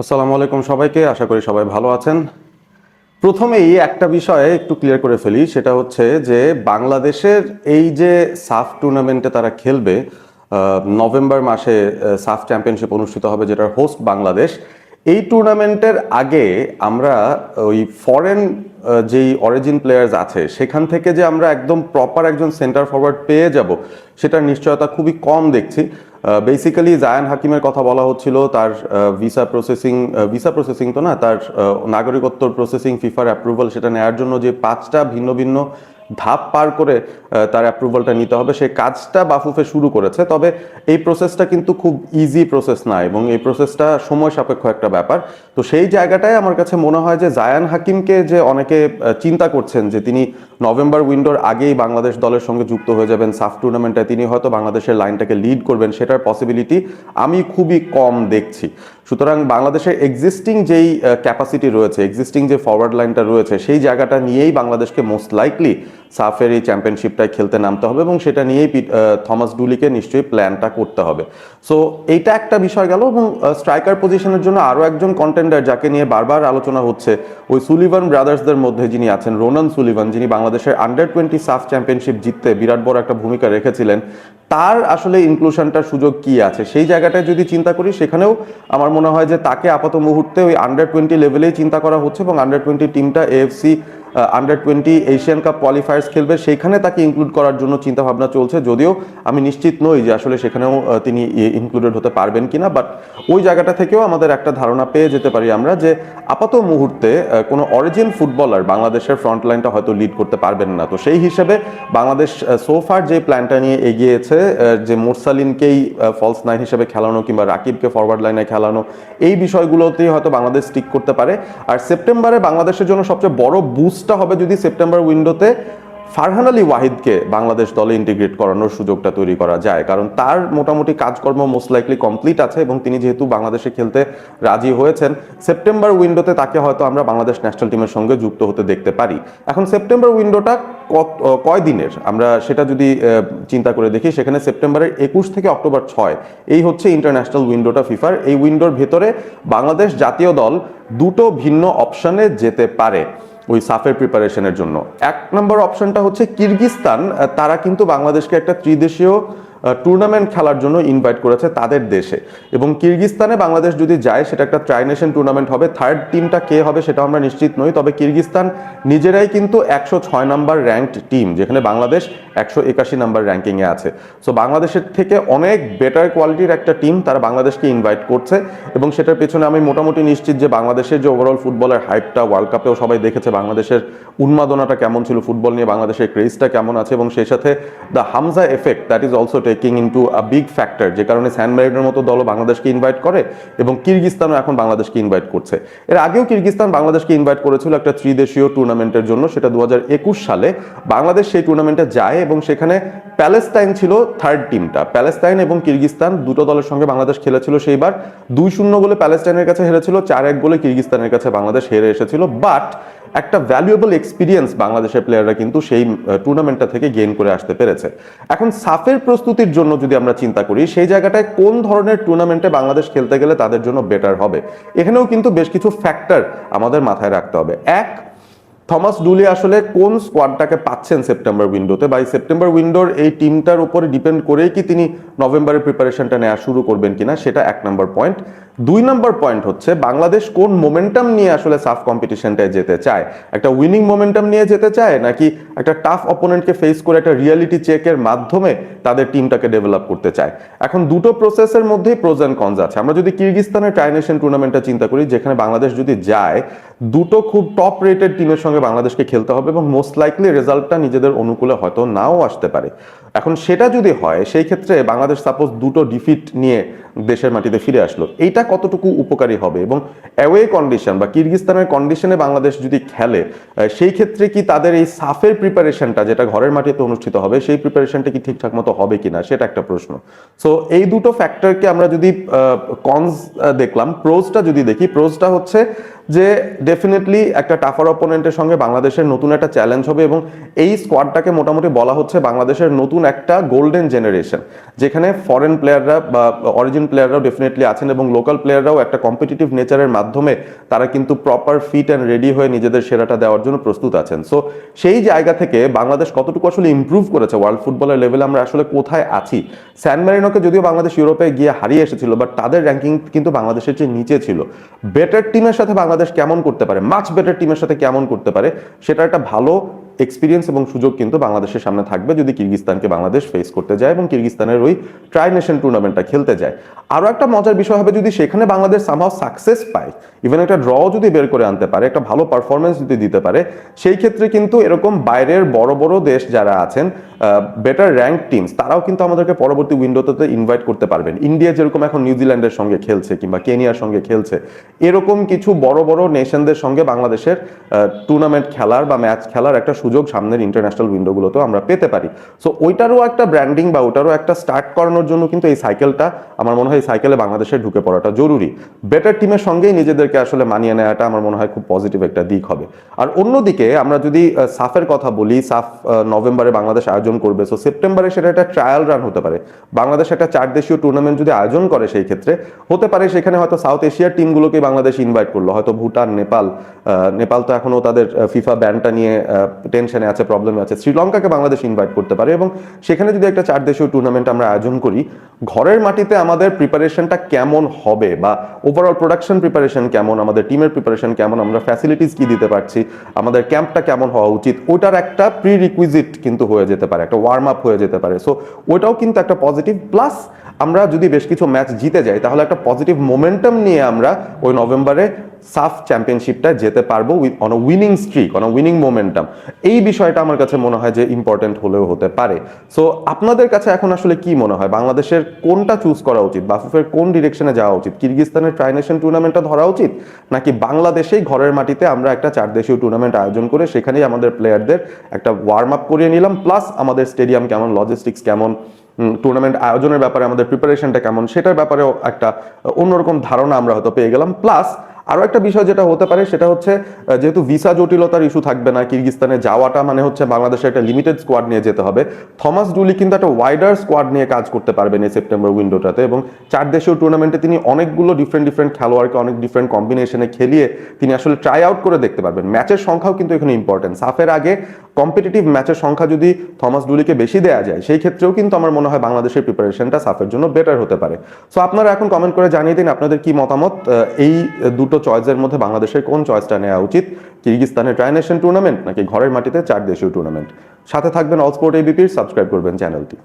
আসসালামু আলাইকুম সবাইকে, আশা করি সবাই ভালো আছেন। প্রথমেই একটা বিষয়ে একটু ক্লিয়ার করে ফেলি, সেটা হচ্ছে যে বাংলাদেশের এই যে সাফ টুর্নামেন্টে তারা খেলবে, নভেম্বর মাসে সাফ চ্যাম্পিয়নশিপ অনুষ্ঠিত হবে, যেটার হোস্ট বাংলাদেশ। এই টুর্নামেন্টের আগে আমরা ওই ফরেন যেই অরিজিন প্লেয়ার্স আছে সেখান থেকে যে আমরা একদম প্রপার একজন সেন্টার ফরওয়ার্ড পেয়ে যাব, সেটার নিশ্চয়তা খুবই কম দেখছি। বেসিক্যালি জায়ান হাকিমের কথা বলা হচ্ছিল, তার ভিসা প্রসেসিং তো না, তার নাগরিকত্ব প্রসেসিং, ফিফার অ্যাপ্রুভাল সেটা নেওয়ার জন্য যে 5টা ভিন্ন ভিন্ন ধাপ পার করে তার অ্যাপ্রুভালটা নিতে হবে, সেই কাজটা বাফুফে শুরু করেছে। তবে এই প্রসেসটা কিন্তু খুব ইজি প্রসেস না, এবং এই প্রসেসটা সময় সাপেক্ষ একটা ব্যাপার। তো সেই জায়গাটায় আমার কাছে মনে হয় যে জায়ান হাকিমকে যে অনেকে চিন্তা করছেন যে তিনি নভেম্বর উইন্ডোর আগেই বাংলাদেশ দলের সঙ্গে যুক্ত হয়ে যাবেন সাফ টুর্নামেন্টে, তিনি হয়তো বাংলাদেশের লাইনটাকে লিড করবেন, সেটার পসিবিলিটি আমি খুবই কম দেখছি। সুতরাং বাংলাদেশের এক্সিস্টিং যেই ক্যাপাসিটি রয়েছে, এক্সিস্টিং যে ফরওয়ার্ড লাইনটা রয়েছে, সেই জায়গাটা নিয়েই বাংলাদেশকে মোস্ট লাইকলি সাফের এই চ্যাম্পিয়নশিপটায় খেলতে নামতে হবে, এবং সেটা নিয়েই থমাস ডুলিকে নিশ্চয়ই প্ল্যানটা করতে হবে। সো এইটা একটা বিষয় গেল। এবং স্ট্রাইকার পজিশনের জন্য আরও একজন কন্টেন্ডার যাকে নিয়ে বারবার আলোচনা হচ্ছে, ওই সুলিভান ব্রাদার্সদের মধ্যে যিনি আছেন, রোনান সুলিভান, যিনি বাংলাদেশের আন্ডার-20 সাফ চ্যাম্পিয়নশিপ জিততে বিরাট বড় একটা ভূমিকা রেখেছিলেন। তার আসলে ইনক্লুশনটার সুযোগ কি আছে সেই জায়গাটায় যদি চিন্তা করি, সেখানেও আমার মনে হয় যে তাকে আপাত মুহূর্তে ওই আন্ডার-20 লেভেলেই চিন্তা করা হচ্ছে, এবং আন্ডার-20 টিমটা AFC under-20 Asian cup qualifiers খেলবে, সেইখানে তাকে ইনক্লুড করার জন্য চিন্তা ভাবনা চলছে। যদিও আমি নিশ্চিত নই যে আসলে সেখানেও তিনি ইনক্লুডেড হতে পারবেন কিনা, বাট ওই জায়গাটা থেকেও আমাদের একটা ধারণা পেয়ে যেতে পারি আমরা যে আপাত মুহূর্তে কোনো অরিজিন ফুটবলার বাংলাদেশের ফ্রন্ট লাইনটা হয়তো লিড করতে পারবেন না। তো সেই হিসেবে বাংলাদেশ সোফার যে প্ল্যানটা নিয়ে এগিয়েছে, যে মুরসালিনকেই ফলস নাইন হিসেবে খেলানো কিংবা রাকিবকে ফরওয়ার্ড লাইনে খেলানো, এই বিষয়গুলোতেই হয়তো বাংলাদেশ স্টিক করতে পারে। আর সেপ্টেম্বরে বাংলাদেশের জন্য সবচেয়ে বড় বুস্টটা হবে যদি সেপ্টেম্বর উইন্ডোতে ফারহান আলী ওয়াহিদকে বাংলাদেশ দলে ইন্টিগ্রেট করানোর সুযোগটা তৈরি করা যায়, কারণ তার মোটামুটি কাজকর্ম মোস্ট লাইকলি কমপ্লিট আছে, এবং তিনি যেহেতু বাংলাদেশে খেলতে রাজি হয়েছেন, সেপ্টেম্বর উইন্ডোতে তাকে হয়তো আমরা বাংলাদেশ ন্যাশনাল টিমের সঙ্গে যুক্ত হতে দেখতে পারি। এখন সেপ্টেম্বর উইন্ডোটা কয় দিনের আমরা সেটা যদি চিন্তা করে দেখি, সেখানে সেপ্টেম্বরের 21 থেকে অক্টোবর 6 এই হচ্ছে ইন্টারন্যাশনাল উইন্ডোটা ফিফার। এই উইন্ডোর ভেতরে বাংলাদেশ জাতীয় দল দুটো ভিন্ন অপশনে যেতে পারে ওই সাফের প্রিপারেশনের জন্য। এক নম্বর অপশনটা হচ্ছে কিরগিজস্তান, তারা কিন্তু বাংলাদেশকে একটা ত্রিদেশীয় টুর্নামেন্ট খেলার জন্য ইনভাইট করেছে তাদের দেশে, এবং কিরগিজস্তানে বাংলাদেশ যদি যায় সেটা একটা ট্রাইনেশন টুর্নামেন্ট হবে। থার্ড টিমটা কে হবে সেটা আমরা নিশ্চিত নই, তবে কিরগিজস্তান নিজেরাই কিন্তু 106 নাম্বার র্যাঙ্কড টিম, যেখানে বাংলাদেশ 181 নাম্বার র্যাঙ্কিংয়ে আছে। সো বাংলাদেশের থেকে অনেক বেটার কোয়ালিটির একটা টিম তারা বাংলাদেশকে ইনভাইট করছে, এবং সেটার পেছনে আমি মোটামুটি নিশ্চিত যে বাংলাদেশের যে ওভারঅল ফুটবলের হাইপটা, ওয়ার্ল্ড কাপেও সবাই দেখেছে বাংলাদেশের উন্মাদনাটা কেমন ছিল, ফুটবল নিয়ে বাংলাদেশের ক্রেজটা কেমন আছে, এবং সেই সাথে the Hamza effect that is also taking into a big factor, যে কারণে স্যান মেরিনের মতো দলও বাংলাদেশকে ইনভাইট করে, এবং কিরগিজস্তানও এখন বাংলাদেশকে ইনভাইট করছে। এর আগেও কিরগিজস্তান বাংলাদেশকে ইনভাইট করেছিল একটা ত্রিদেশীয় টুর্নামেন্টের জন্য, সেটা 2021 সালে। বাংলাদেশ সেই টুর্নামেন্টে যায়, এবং সেখানে প্যালেস্তাইন ছিল থার্ড টিমটা। প্যালেস্তাইন এবং কিরগিজস্তান দুটো দলের সঙ্গে বাংলাদেশ খেলেছিল, সেইবার 2-0 গোলে প্যালেস্তাইনের কাছে হেরেছিল, 4-1 গোলে কিরগিজস্তানের কাছে বাংলাদেশ হেরে এসেছিল। বাট একটা ভ্যালুয়েবল এক্সপিরিয়েন্স বাংলাদেশের প্লেয়াররা কিন্তু সেই টুর্নামেন্টটা থেকে গেইন করে আসতে পেরেছে। এখন সাফের প্রস্তুতির জন্য যদি আমরা চিন্তা করি, সেই জায়গাটায় কোন ধরনের টুর্নামেন্টে বাংলাদেশ খেলতে গেলে তাদের জন্য বেটার হবে, এখানেও কিন্তু বেশ কিছু ফ্যাক্টর আমাদের মাথায় রাখতে হবে। এক, থমাস ডুলি আসলে কোন স্কোয়াডটাকে পাচ্ছেন সেপ্টেম্বর উইন্ডোতে, বা এই সেপ্টেম্বর উইন্ডোর এই টিমটার উপরে ডিপেন্ড করেই কি তিনি নভেম্বরের প্রিপারেশনটা নেওয়া শুরু করবেন কিনা, সেটা 1 নম্বর পয়েন্ট। 2 নম্বর পয়েন্ট হচ্ছে বাংলাদেশ কোন মোমেন্টাম নিয়ে আসলে সাফ কম্পিটিশনটায় যেতে চায়, একটা উইনিং মোমেন্টাম নিয়ে যেতে চায়, নাকি একটা টাফ অপোনেন্টকে ফেস করে একটা রিয়ালিটি চেকের মাধ্যমে তাদের টিমটাকে ডেভেলপ করতে চায়। এখন দুটো প্রসেসের মধ্যেই প্রোজ অ্যান্ড কনস আছে। আমরা যদি কিরগিজস্তানের ট্রাইনেশন টুর্নামেন্টটা চিন্তা করি, যেখানে বাংলাদেশ যদি যায়, দুটো খুব টপ রেটেড টিমের সঙ্গে বাংলাদেশকে খেলতে হবে, এবং মোস্ট লাইকলি রেজাল্টটা নিজেদের অনুকূলে হয়তো নাও আসতে পারে। এখন সেটা যদি হয়, সেই ক্ষেত্রে বাংলাদেশ সাপোজ দুটো ডিফিট নিয়ে দেশের মাটিতে ফিরে আসলো, এইটা কতটুকু উপকারী হবে, এবং অ্যাওয়ে কন্ডিশন বা কিরগিজস্তানের কন্ডিশনে বাংলাদেশ যদি খেলে, সেই ক্ষেত্রে কি তাদের এই সাফের প্রিপারেশনটা, যেটা ঘরের মাটিতে অনুষ্ঠিত হবে, সেই প্রিপারেশনটা কি ঠিকঠাক মতো হবে কিনা, সেটা একটা প্রশ্ন। সো এই দুটো ফ্যাক্টরকে আমরা যদি কনস দেখলাম, প্রোজটা যদি দেখি, প্রোজটা হচ্ছে যে ডেফিনেটলি একটা টাফার অপোনেন্টের সঙ্গে বাংলাদেশের নতুন একটা চ্যালেঞ্জ হবে, এবং এই স্কোয়াডটাকে মোটামুটি বলা হচ্ছে বাংলাদেশের নতুন একটা গোল্ডেন জেনারেশন, যেখানে ফরেন প্লেয়াররা বা অরিজিন প্লেয়াররাও ডেফিনেটলি আছেন এবং লোকাল প্লেয়াররাও একটা কম্পিটিটিভ নেচারের মাধ্যমে তারা কিন্তু প্রপার ফিট অ্যান্ড রেডি হয়ে নিজেদের সেরাটা দেওয়ার জন্য প্রস্তুত আছেন। সো সেই জায়গা থেকে বাংলাদেশ কতটুকু আসলে ইমপ্রুভ করেছে ওয়ার্ল্ড ফুটবলের লেভেলে, আমরা আসলে কোথায় আছি। স্যান মেরিনোকে যদিও বাংলাদেশ ইউরোপে গিয়ে হারিয়ে এসেছিল, বাট তাদের র্যাঙ্কিং কিন্তু বাংলাদেশের চেয়ে নিচে ছিল। বেটার টিমের সাথে বাংলাদেশ কেমন করতে পারে, মাচ বেটার টিমের সাথে কেমন করতে পারে, সেটা একটা ভালো এক্সপিরিয়েন্স এবং সুযোগ কিন্তু বাংলাদেশের সামনে থাকবে যদি কিরগিজস্তানকে বাংলাদেশ ফেস করতে যায় এবং কিরগিজস্তানের ওই ট্রাই নেশন টুর্নামেন্টটা খেলতে যায়। আরও একটা মজার বিষয় হবে যদি সেখানে বাংলাদেশ সামহাও সাকসেস পায়, ইভেন একটা ড্র যদি বের করে আনতে পারে, একটা ভালো পারফরমেন্স যদি দিতে পারে, সেই ক্ষেত্রে কিন্তু এরকম বাইরের বড় বড় দেশ যারা আছেন, বেটার র্যাঙ্ক টিমস, তারাও কিন্তু আমাদেরকে পরবর্তী উইন্ডোতে ইনভাইট করতে পারবেন। ইন্ডিয়া যেরকম এখন নিউজিল্যান্ডের সঙ্গে খেলছে কিংবা কেনিয়ার সঙ্গে খেলছে, এরকম কিছু বড় বড় নেশনদের সঙ্গে বাংলাদেশের টুর্নামেন্ট খেলার বা ম্যাচ খেলার একটা সুযোগ সামনের ইন্টারন্যাশনাল উইন্ডোগুলোতেও আমরা পেতে পারি। সো ওইটারও একটা ব্র্যান্ডিং বা ওইটারও একটা স্টার্ট করানোর জন্য কিন্তু এই সাইকেলটা, আমার মনে হয় এই সাইকেলে বাংলাদেশে ঢুকে পড়াটা জরুরি। বেটার টিমের সঙ্গেই নিজেদেরকে আসলে মানিয়ে নেওয়াটা আমার মনে হয় খুব পজিটিভ একটা দিক হবে। আর অন্যদিকে আমরা যদি সাফের কথা বলি, সাফ নভেম্বরে বাংলাদেশ আয়োজন করবে, সো সেপ্টেম্বরে সেটা একটা ট্রায়াল রান হতে পারে। বাংলাদেশ একটা 4 দেশীয় টুর্নামেন্ট যদি আয়োজন করে, সেই ক্ষেত্রে হতে পারে সেখানে হয়তো সাউথ এশিয়ার টিমগুলোকে বাংলাদেশ ইনভাইট করলো, হয়তো ভুটান, নেপাল তো এখনো তাদের ফিফা ব্যানটা নিয়ে টেনশনে আছে, প্রবলেমে আছে, শ্রীলঙ্কাকে বাংলাদেশ ইনভাইট করতে পারে। এবং সেখানে যদি একটা 4 দেশীয় টুর্নামেন্ট আমরা আয়োজন করি, ঘরের মাটিতে আমাদের প্রিপারেশনটা কেমন হবে বা ওভারঅল প্রোডাকশন প্রিপারেশন কেমন, আমাদের টিমের প্রিপারেশন কেমন, আমরা ফ্যাসিলিটিস কি দিতে পারছি, আমাদের ক্যাম্পটা কেমন হওয়া উচিত, ওইটার একটা প্রি রিকুইজিট কিন্তু হয়ে যেতে পারে, একটা ওয়ার্ম আপ হয়ে যেতে পারে। সো ওইটাও কিন্তু একটা পজিটিভ। প্লাস আমরা যদি বেশ কিছু ম্যাচ জিতে যাই, তাহলে একটা পজিটিভ মোমেন্টাম নিয়ে আমরা ওই নভেম্বরে সাফ চ্যাম্পিয়নশিপটা যেতে পারবো on a winning streak, on a winning momentum. এই বিষয়টা আমার কাছে মনে হয় যে ইম্পর্টেন্ট হলেও হতে পারে। সো আপনাদের কাছে এখন আসলে কি মনে হয়, বাংলাদেশের কোনটা চুজ করা উচিত, বাফুফের কোন ডিরেকশনে যাওয়া উচিত? কিরগিজস্তানের ট্রাই নেশন টুর্নামেন্টটা ধরা উচিত, নাকি বাংলাদেশেই ঘরের মাটিতে আমরা একটা 4 দেশীয় টুর্নামেন্ট আয়োজন করে সেখানেই আমাদের প্লেয়ারদের একটা ওয়ার্ম আপ করিয়ে নিলাম, প্লাস আমাদের স্টেডিয়াম কেমন, লজিস্টিক্স কেমন, টুর্নামেন্ট আয়োজনের ব্যাপারে আমাদের প্রিপারেশনটা কেমন, সেটার ব্যাপারেও একটা অন্যরকম ধারণা আমরা হয়তো পেয়ে গেলাম। প্লাস আরও একটা বিষয় যেটা হতে পারে সেটা হচ্ছে, যেহেতু ভিসা জটিলতার ইস্যু থাকবে না, কিরগিজস্তানে যাওয়াটা মানে হচ্ছে বাংলাদেশের একটা লিমিটেড স্কোয়াড নিয়ে যেতে হবে। থমাস ডুলি কিন্তু একটা ওয়াইডার স্কোয়াড নিয়ে কাজ করতে পারবেন এই সেপ্টেম্বর উইন্ডোটাতে, এবং 4 দেশীয় টুর্নামেন্টে তিনি অনেকগুলো ডিফারেন্ট খেলোয়াড়কে অনেক ডিফারেন্ট কম্বিনেশনে খেলিয়ে তিনি আসলে ট্রাই আউট করে দেখতে পারবেন। ম্যাচের সংখ্যাও কিন্তু এখানে ইম্পর্টেন্ট। সাফের আগে কম্পিটিটিভ ম্যাচের সংখ্যা যদি থমাস ডুলিকে বেশি দেওয়া যায়, সেই ক্ষেত্রেও কিন্তু আমার মনে হয় বাংলাদেশের প্রিপারেশনটা সাফের জন্য বেটার হতে পারে। সো আপনারা এখন কমেন্ট করে জানিয়ে দিন আপনাদের কি মতামত, এই দুটো চয়েসের মধ্যে বাংলাদেশের কোন চয়েসটা নেওয়া উচিত, কিরগিজস্তানের ট্রাই নেশন টুর্নামেন্ট নাকি ঘরের মাটিতে 4 দেশীয় টুর্নামেন্ট। সাথে থাকবেন অল স্পোর্ট এবিপির, সাবস্ক্রাইব করবেন চ্যানেলটি।